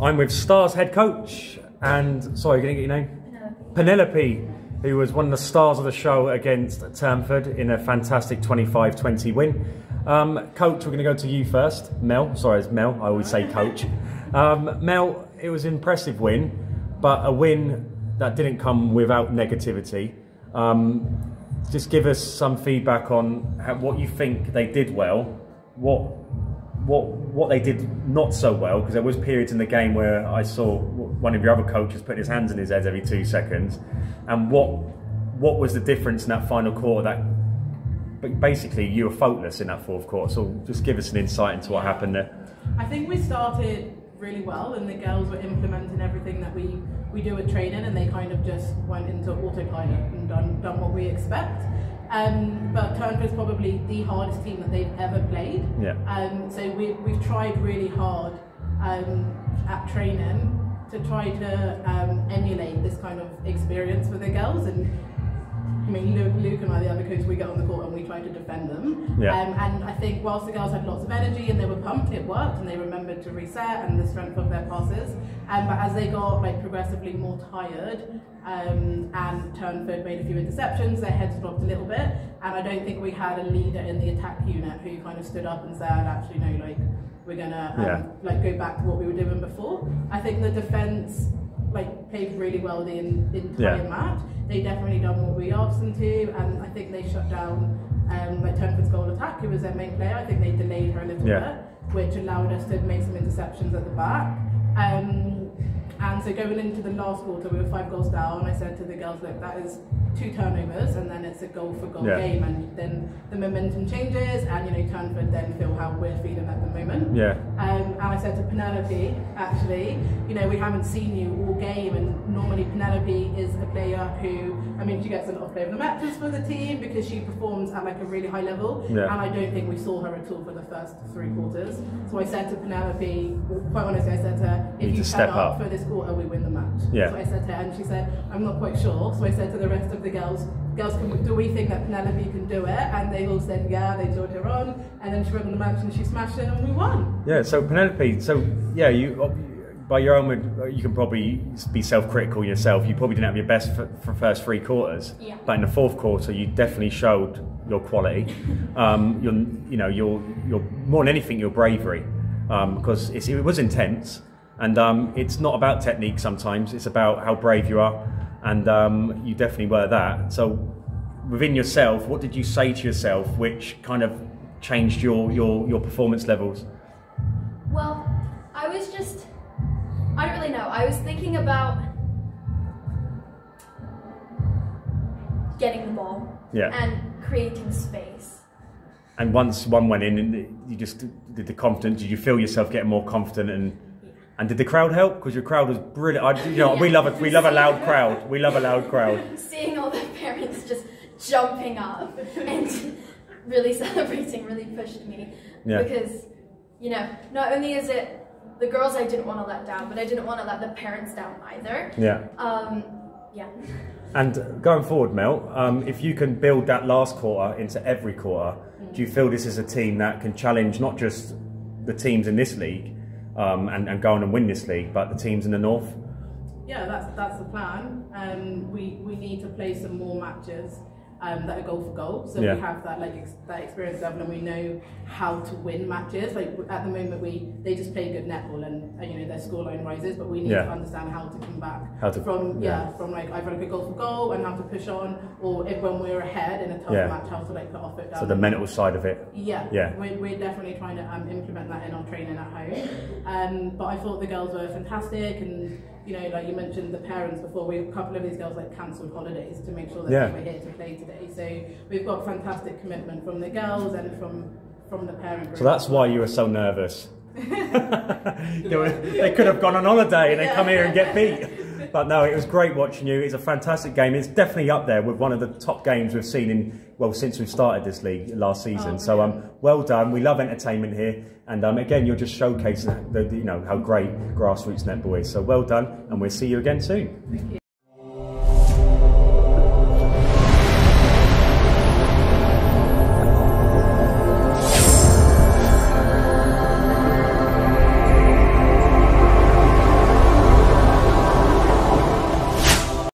I'm with Starz head coach and, sorry, can I get your name? Penelope, who was one of the stars of the show against Turnford in a fantastic 25-20 win. Coach, we're going to go to you first. Mel, sorry, it's Mel, I always say coach. Mel, it was an impressive win, but a win that didn't come without negativity. Just give us some feedback on what you think they did well, what they did not so well, because there was periods in the game where I saw one of your other coaches putting his hands in his head every 2 seconds, and what was the difference in that final quarter? But basically you were faultless in that fourth quarter, so just give us an insight into what happened there. I think we started really well and the girls were implementing everything that we do at training, and they kind of just went into autopilot and done what we expect. But Turnford is probably the hardest team that they've ever played. Yeah. So we've tried really hard at training to try to emulate this kind of experience for the girls. And I mean, Luke and I, the other coach, we get on the court and we try to defend them. Yeah. And I think whilst the girls had lots of energy and they were pumped, it worked, and they remembered to reset and the strength of their passes. But as they got progressively more tired, and Turnford made a few interceptions, their heads dropped a little bit, and I don't think we had a leader in the attack unit who kind of stood up and said, actually no, we're gonna go back to what we were doing before. I think the defence played really well the entire match. They definitely done what we asked them to, and I think they shut down Turnford's goal attack, who was their main player. I think they delayed her a little bit, which allowed us to make some interceptions at the back. And so going into the last quarter, we were 5 goals down. I said to the girls, look, that is 2 turnovers, and then it's a goal-for-goal game, and then the momentum changes, and Turnford then feel how we're feeling at the moment. Yeah. And I said to Penelope, actually, we haven't seen you all game, and normally Penelope is a player who, I mean, she gets a lot of player of the matches for the team because she performs at a really high level, and I don't think we saw her at all for the first 3 quarters. So I said to Penelope, quite honestly, I said to her, if you turn up for this quarter, we win the match. Yeah. So I said to her, and she said, I'm not quite sure. So I said to the rest of the girls, do we think that Penelope can do it? And they all said, yeah, they joined her on, and then she went on the match and she smashed it and we won. Yeah, so Penelope, you, by your own word, you can probably be self-critical yourself. You probably didn't have your best for first 3 quarters, but in the fourth quarter, you definitely showed your quality. Your more than anything, your bravery, because it was intense, and it's not about technique sometimes. It's about how brave you are, and you definitely were that. So within yourself, what did you say to yourself which kind of changed your performance levels? Well, I don't really know. I was thinking about getting the ball and creating space. And once one went in, you just did the confidence. Did you feel yourself getting more confident? And did the crowd help? Because your crowd was brilliant. We love a loud crowd. We love a loud crowd. Seeing all the parents just jumping up and really celebrating really pushed me. Yeah. Because, not only is it the girls I didn't want to let down, but I didn't want to let the parents down either. Yeah. Yeah. And going forward, Mel, if you can build that last quarter into every quarter, do you feel this is a team that can challenge not just the teams in this league and go on and win this league, but the teams in the north? Yeah, that's the plan. We need to play some more matches that are goal for goal, so we have that that experience level, and we know how to win matches. At the moment, they just play good netball, and their scoreline rises, but we need to understand how to come back from either a goal for goal and how to push on, or when we're ahead in a tough match, how to put off it down. So the mental side of it. Yeah. We're definitely trying to implement that in our training at home. But I thought the girls were fantastic, and like you mentioned the parents before, a couple of these girls cancelled holidays to make sure that they were here to play today. So we've got fantastic commitment from the girls and from the parent group. So that's why you were so nervous. They could have gone on holiday and they come here and get beat. But no, it was great watching you. It's a fantastic game. It's definitely up there with one of the top games we've seen since we've started this league last season. So well done. We love entertainment here, and again, you're just showcasing how great grassroots netball is. So well done, and we'll see you again soon. Thank you.